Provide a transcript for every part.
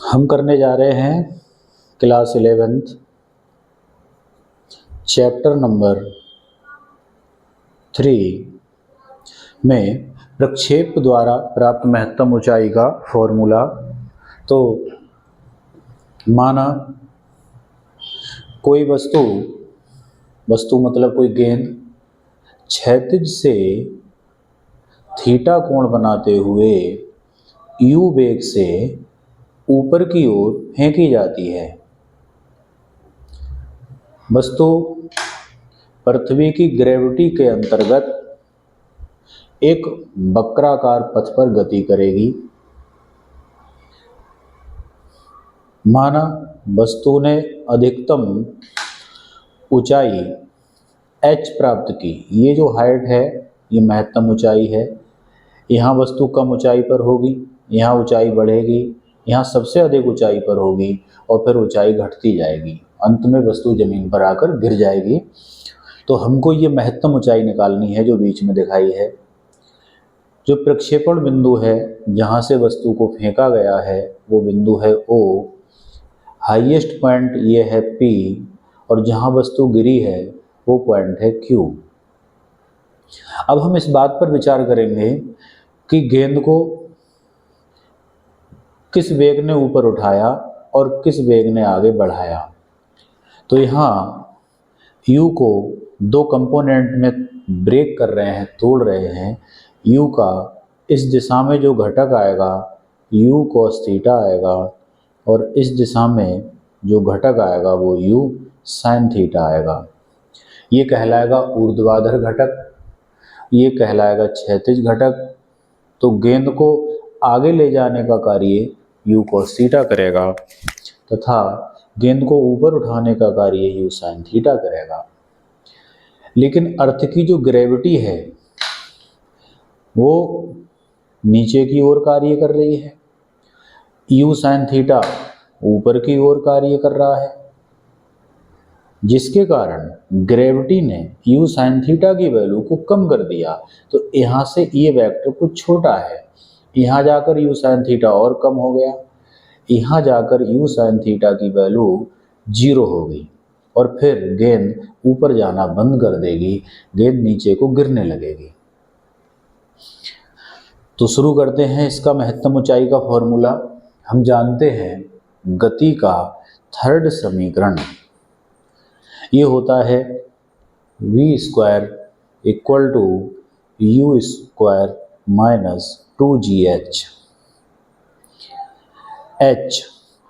हम करने जा रहे हैं क्लास 11th चैप्टर नंबर 3 में प्रक्षेप द्वारा प्राप्त महत्तम ऊंचाई का फॉर्मूला। तो माना कोई वस्तु मतलब कोई गेंद क्षैतिज से थीटा कोण बनाते हुए u वेग से ऊपर की ओर फेंकी जाती है। वस्तु पृथ्वी की ग्रेविटी के अंतर्गत एक वक्राकार पथ पर गति करेगी। माना वस्तु ने अधिकतम ऊंचाई h प्राप्त की। ये जो हाइट है ये महत्तम ऊंचाई है। यहाँ वस्तु कम ऊंचाई पर होगी, यहाँ ऊंचाई बढ़ेगी, यहाँ सबसे अधिक ऊंचाई पर होगी और फिर ऊंचाई घटती जाएगी। अंत में वस्तु जमीन पर आकर गिर जाएगी। तो हमको ये महत्तम ऊंचाई निकालनी है जो बीच में दिखाई है। जो प्रक्षेपण बिंदु है जहाँ से वस्तु को फेंका गया है वो बिंदु है O, हाईएस्ट पॉइंट ये है P और जहाँ वस्तु गिरी है वो पॉइंट है Q। अब हम इस बात पर विचार करेंगे कि गेंद को किस वेग ने ऊपर उठाया और किस वेग ने आगे बढ़ाया। तो यहाँ U को दो कंपोनेंट में ब्रेक कर रहे हैं, तोड़ रहे हैं। U का इस दिशा में जो घटक आएगा U cos थीटा आएगा और इस दिशा में जो घटक आएगा वो U sin थीटा आएगा। ये कहलाएगा ऊर्ध्वाधर घटक, ये कहलाएगा क्षैतिज घटक। तो गेंद को आगे ले जाने का कार्य U cos थीटा करेगा तथा गेंद को ऊपर उठाने का कार्य U sin थीटा करेगा। लेकिन अर्थ की जो ग्रेविटी है वो नीचे की ओर कार्य कर रही है, U sin थीटा ऊपर की ओर कार्य कर रहा है, जिसके कारण ग्रेविटी ने U sin थीटा की वैल्यू को कम कर दिया। तो यहाँ से ये वेक्टर कुछ छोटा है, यहाँ जाकर U sin थीटा और कम हो गया, यहाँ जाकर U sin थीटा की वैल्यू 0 हो गई और फिर गेंद ऊपर जाना बंद कर देगी, गेंद नीचे को गिरने लगेगी। तो शुरू करते हैं इसका महत्तम ऊंचाई का फॉर्मूला। हम जानते हैं गति का थर्ड समीकरण ये होता है v² equal to u² minus 2gh। h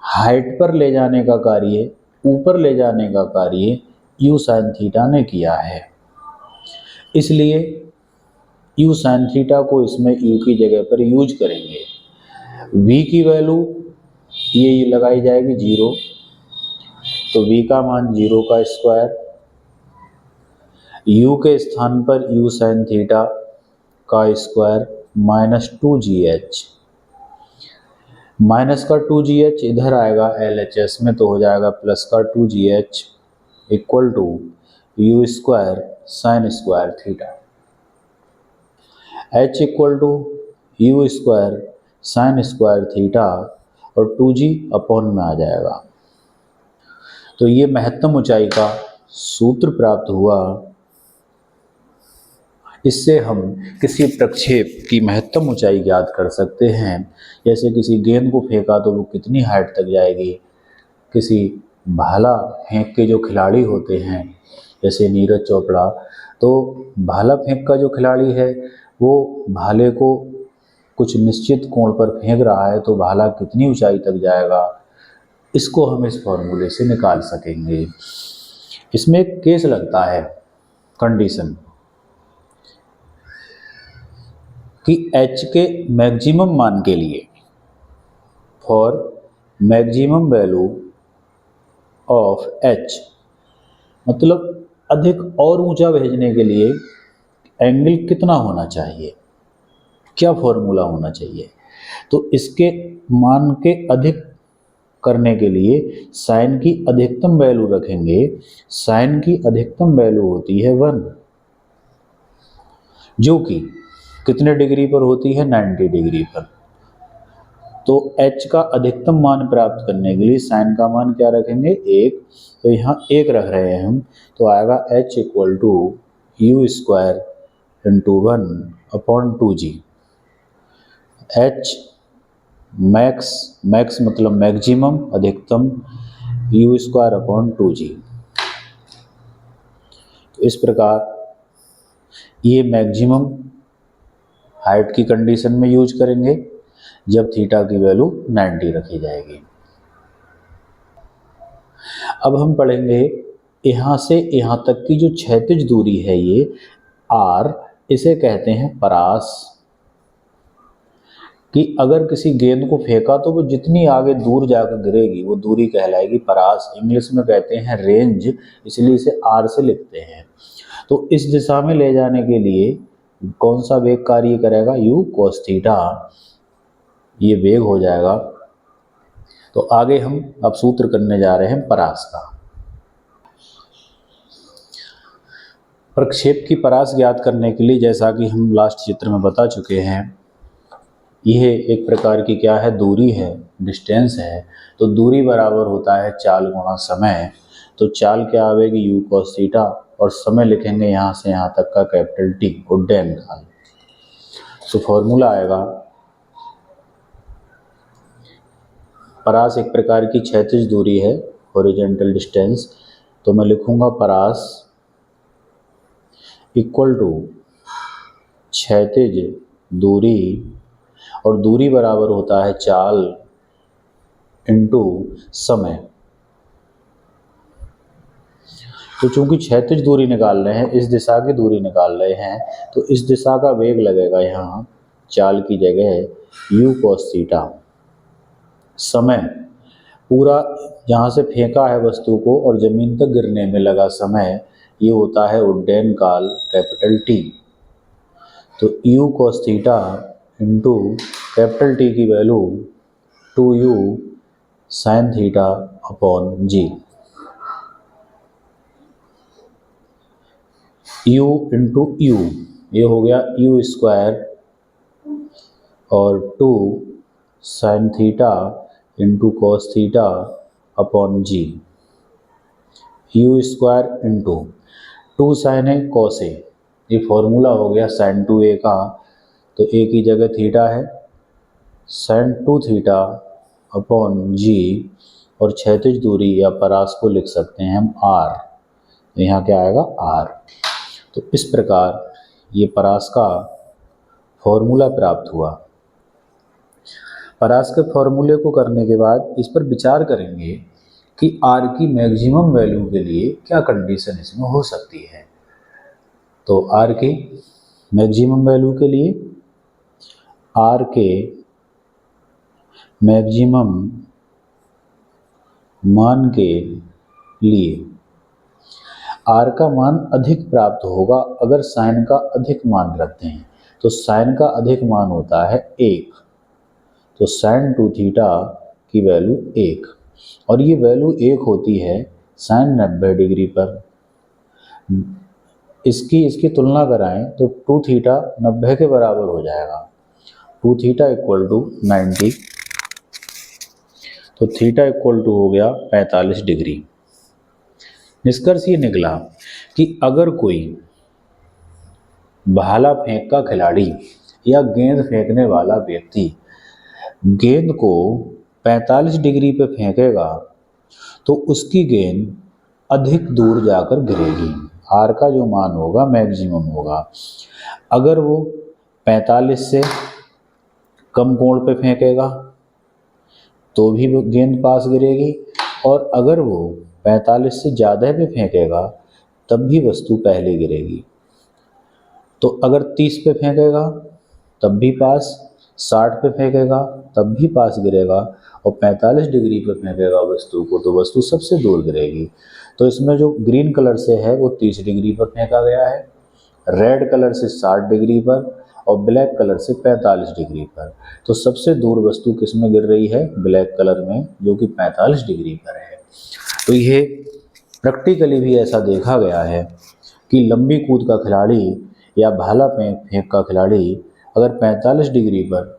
height पर ले जाने का कार्य, ऊपर ले जाने का कार्य U sin थीटा ने किया है, इसलिए U sin थीटा को इसमें U की जगह पर यूज करेंगे। V की वैल्यू ये लगाई जाएगी 0, तो V का मान 0 का स्क्वायर, U के स्थान पर U sin थीटा का स्क्वायर माइनस 2gh। माइनस का 2gh इधर आएगा LHS में तो हो जाएगा प्लस का 2gh equal to U² sin² theta. H equal to U² sin² theta और 2g अपॉन में आ जाएगा। तो ये महत्तम ऊंचाई का सूत्र प्राप्त हुआ। इससे हम किसी प्रक्षेप की महत्तम ऊंचाई ज्ञात कर सकते हैं। जैसे किसी गेंद को फेंका तो वो कितनी हाइट तक जाएगी। किसी भाला फेंक के जो खिलाड़ी होते हैं जैसे नीरज चोपड़ा, तो भाला फेंक का जो खिलाड़ी है वो भाले को कुछ निश्चित कोण पर फेंक रहा है तो भाला कितनी ऊंचाई तक जाएगा, इसको हम इस फॉर्मूले से निकाल सकेंगे। इसमें एक केस लगता है, कंडीशन, कि h के मैक्सिमम मान के लिए, for maximum value of h, मतलब अधिक और ऊंचा भेजने के लिए एंगल कितना होना चाहिए, क्या फॉर्मूला होना चाहिए। तो इसके मान के अधिक करने के लिए साइन की अधिकतम वैल्यू रखेंगे। साइन की अधिकतम वैल्यू होती है 1, जो कि कितने डिग्री पर होती है, 90 डिग्री पर। तो h का अधिकतम मान प्राप्त करने के लिए साइन का मान क्या रखेंगे, 1। तो यहाँ 1 रख रहे हैं हम, तो आएगा h equal to u square into 1/2g। h max मतलब मैक्सिमम, अधिकतम, यू स्क्वायर अपॉन 2g। तो इस प्रकार ये मैक्सिमम हाइट की कंडीशन में यूज करेंगे जब थीटा की वैल्यू 90 रखी जाएगी। अब हम पढ़ेंगे यहाँ से यहाँ तक की जो क्षैतिज दूरी है ये r, इसे कहते हैं परास। कि अगर किसी गेंद को फेंका तो वो जितनी आगे दूर जाकर गिरेगी वो दूरी कहलाएगी परास। इंग्लिश में कहते हैं रेंज, इसलिए इसे r से लिखते हैं। तो इस दिशा में ले जाने के लिए कौन सा वेग कार्य करेगा, u cos थीटा, ये वेग हो जाएगा। तो आगे हम अब सूत्र करने जा रहे हैं परास का। प्रक्षेप की परास ज्ञात करने के लिए, जैसा कि हम लास्ट चित्र में बता चुके हैं, यह एक प्रकार की क्या है, दूरी है, डिस्टेंस है। तो दूरी बराबर होता है चाल गुणा समय। तो चाल क्या आवेगी, u cos थीटा, और समय लिखेंगे यहाँ से यहाँ तक का कैपिटल T, उड्डयन काल। तो फॉर्मूला आएगा, परास एक प्रकार की क्षैतिज दूरी है, हॉरिजॉन्टल डिस्टेंस। तो मैं लिखूंगा परास इक्वल टू क्षैतिज दूरी, और दूरी बराबर होता है चाल इंटू समय। तो चूंकि क्षैतिज दूरी निकाल रहे हैं, इस दिशा की दूरी निकाल रहे हैं, तो इस दिशा का वेग लगेगा यहाँ चाल की जगह u cos थीटा। समय पूरा जहाँ से फेंका है वस्तु को और जमीन तक गिरने में लगा समय, ये होता है उड्डयन काल कैपिटल T। तो u cos theta into capital T की value 2u sin theta upon g। u into you, ये हो गया u स्क्वायर, और 2 sin theta into cos theta upon g। u square into 2 sin है कॉस ए, ये formula हो गया sin 2a का। तो a की जगह थीटा है, sin 2 थीटा अपॉन g, और क्षैतिज दूरी या परास को लिख सकते हैं हम r। तो यहाँ क्या आएगा, r। तो इस प्रकार ये परास का फॉर्मूला प्राप्त हुआ। परास के फॉर्मूले को करने के बाद इस पर विचार करेंगे कि r की मैक्सिमम वैल्यू के लिए क्या कंडीशन इसमें हो सकती है। तो r की मैक्सिमम वैल्यू के लिए, r के मैक्सिमम मान के लिए r का मान अधिक प्राप्त होगा अगर साइन का अधिक मान रखते हैं। तो साइन का अधिक मान होता है 1, तो sin 2 थीटा की वैल्यू 1, और ये वैल्यू 1 होती है sin 90 डिग्री पर। इसकी तुलना कराएं तो 2 थीटा 90 के बराबर हो जाएगा, 2 थीटा इक्वल टू 90। तो थीटा इक्वल टू हो गया 45 डिग्री। निष्कर्ष ये निकला कि अगर कोई भाला फेंक का खिलाड़ी या गेंद फेंकने वाला व्यक्ति गेंद को 45 डिग्री पे फेंकेगा तो उसकी गेंद अधिक दूर जाकर गिरेगी। आर का जो मान होगा मैक्सिमम होगा। अगर वो 45 से कम कोण पे फेंकेगा तो भी वो गेंद पास गिरेगी, और अगर वो 45 से ज़्यादा पे फेंकेगा तब भी वस्तु पहले गिरेगी। तो अगर 30 पे फेंकेगा तब भी पास, 60 पे फेंकेगा तब भी पास गिरेगा, और 45 डिग्री पर फेंकेगा वस्तु को तो वस्तु सबसे दूर गिरेगी। तो इसमें जो ग्रीन कलर से है वो 30 डिग्री पर फेंका गया है, रेड कलर से 60 डिग्री पर, और ब्लैक कलर से 45 डिग्री पर। तो सबसे दूर वस्तु किस में गिर रही है, ब्लैक कलर में, जो कि 45 डिग्री पर है। तो ये प्रैक्टिकली भी ऐसा देखा गया है कि लंबी कूद का खिलाड़ी या भाला फेंक का खिलाड़ी अगर 45 डिग्री पर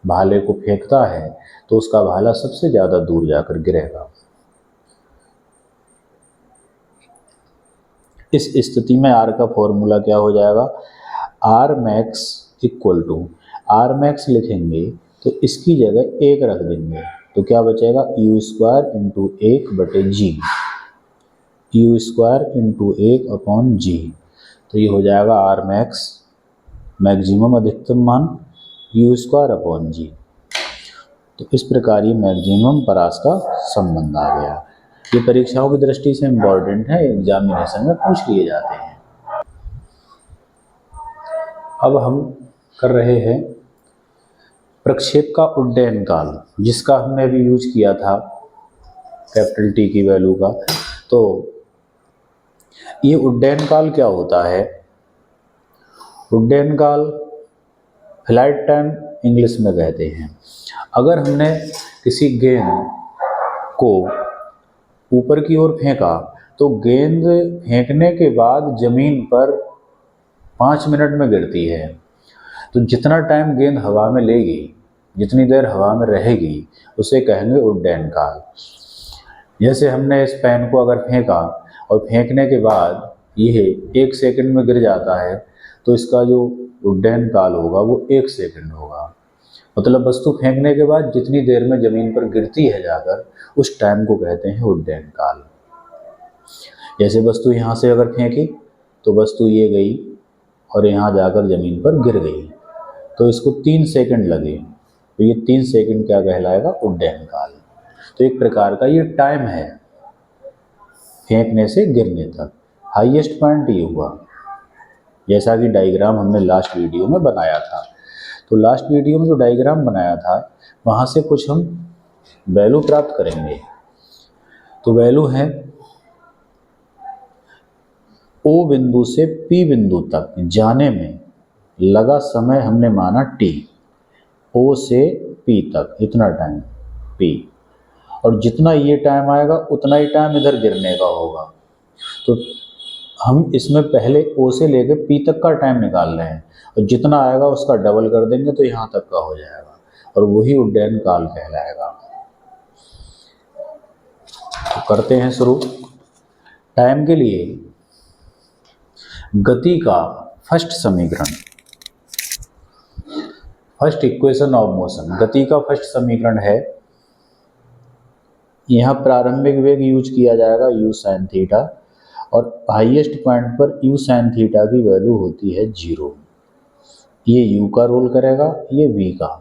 भाले को फेंकता है तो उसका भाला सबसे ज़्यादा दूर जाकर गिरेगा। इस स्थिति में आर का फॉर्मूला क्या हो जाएगा, R max equal to, R max लिखेंगे तो इसकी जगह 1 रख देंगे तो क्या बचेगा, you square into 1/g, you square into 1/g। तो ये हो जाएगा आर मैक्स, मैक्सिमम अधिकतम मान, यू स्क्वायर अपॉन जी। तो इस प्रकार ये मैक्सिमम परास का संबंध आ गया। ये परीक्षाओं की दृष्टि से इम्पोर्टेंट है, एग्जामिनेशन में पूछ लिए जाते हैं। अब हम कर रहे हैं प्रक्षेप का उड्डयन काल, जिसका हमने अभी यूज किया था कैपिटल टी की वैल्यू का। तो ये उड्डयन काल क्या होता है, उड्डयन काल फ्लाइट टाइम इंग्लिश में कहते हैं। अगर हमने किसी गेंद को ऊपर की ओर फेंका तो गेंद फेंकने के बाद जमीन पर 5 मिनट में गिरती है। तो जितना टाइम गेंद हवा में लेगी, जितनी देर हवा में रहेगी, उसे कहेंगे उड्डयन काल। जैसे हमने इस पेन को अगर फेंका और फेंकने के बाद यह 1 सेकंड में गिर जाता है तो इसका जो उड्डयन काल होगा वो 1 सेकंड होगा। मतलब वस्तु फेंकने के बाद जितनी देर में जमीन पर गिरती है जाकर, उस टाइम को कहते हैं उड्डयन काल। जैसे वस्तु यहाँ से अगर फेंकी तो वस्तु ये गई और यहाँ जाकर जमीन पर गिर गई, तो इसको 3 सेकंड लगे, तो ये 3 सेकंड क्या कहलाएगा, उड्डयन काल। तो एक प्रकार का ये टाइम है फेंकने से गिरने तक। हाईएस्ट पॉइंट ये हुआ, जैसा कि डायग्राम हमने लास्ट वीडियो में बनाया था। तो लास्ट वीडियो में जो डायग्राम बनाया था वहाँ से कुछ हम वैल्यू प्राप्त करेंगे। तो वैल्यू है O बिंदु से P बिंदु तक जाने में लगा समय हमने माना T, O से P तक इतना टाइम P, और जितना ये टाइम आएगा उतना ही टाइम इधर गिरने का होगा। तो हम इसमें पहले O से लेकर P तक का टाइम निकाल रहे हैं, और जितना आएगा उसका डबल कर देंगे तो यहाँ तक का हो जाएगा, और वही उड्डयन काल कहलाएगा। तो करते हैं शुरू। टाइम के लिए गति का फर्स्ट समीकरण, फर्स्ट इक्वेशन ऑफ मोशन, गति का फर्स्ट समीकरण है, यहाँ प्रारंभिक वेग यूज किया जाएगा u sin थीटा, और हाईएस्ट पॉइंट पर u sin थीटा की वैल्यू होती है 0। ये u का रोल करेगा, ये v का,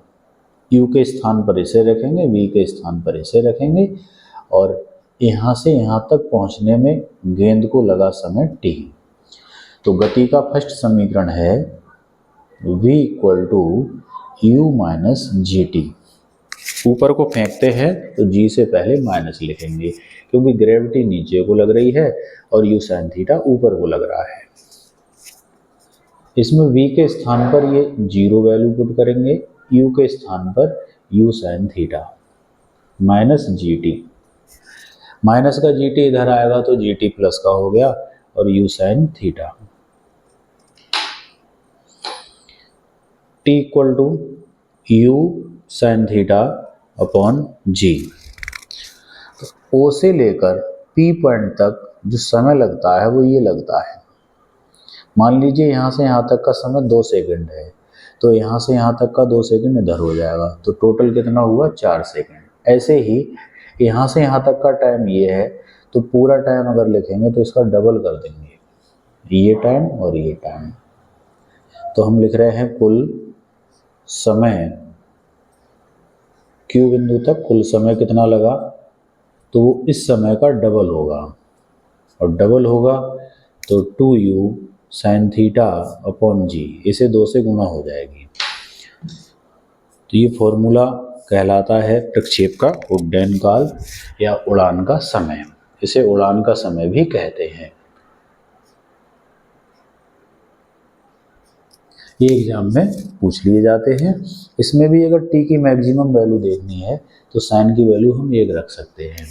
u के स्थान पर इसे रखेंगे, v के स्थान पर इसे रखेंगे, और यहाँ से यहाँ तक पहुँचने में गेंद को लगा समय t। तो गति का फर्स्ट समीकरण है v equal to u minus g t. ऊपर को फेंकते हैं तो g से पहले माइनस लिखेंगे, क्योंकि ग्रेविटी नीचे को लग रही है और u sin थीटा ऊपर को लग रहा है। इसमें v के स्थान पर ये 0 वैल्यू पुट करेंगे, u के स्थान पर u sin theta minus g T. Minus का जी टी इधर आएगा तो जी टी प्लस का हो गया, और u sin theta. t equal to u sin theta upon g. तो O से लेकर P पॉइंट तक जो समय लगता है वो ये लगता है। मान लीजिए यहाँ से यहाँ तक का समय 2 सेकंड है, तो यहाँ से यहाँ तक का 2 सेकंड इधर हो जाएगा, तो टोटल कितना हुआ, 4 सेकंड। ऐसे ही यहाँ से यहाँ तक का टाइम ये है, तो पूरा टाइम अगर लिखेंगे तो इसका डबल कर देंगे, ये टाइम और ये टाइम। तो हम लिख रहे हैं कुल समय Q बिंदु तक कुल समय कितना लगा, तो वो इस समय का डबल होगा, और डबल होगा तो 2u sin थीटा अपॉन जी, इसे 2 से गुणा हो जाएगी। तो ये फॉर्मूला कहलाता है प्रक्षेप का उड्डयन काल या उड़ान का समय। इसे उड़ान का समय भी कहते हैं। ये एग्जाम में पूछ लिए जाते हैं। इसमें भी अगर t की मैक्सिमम वैल्यू देखनी है तो साइन की वैल्यू हम 1 रख सकते हैं।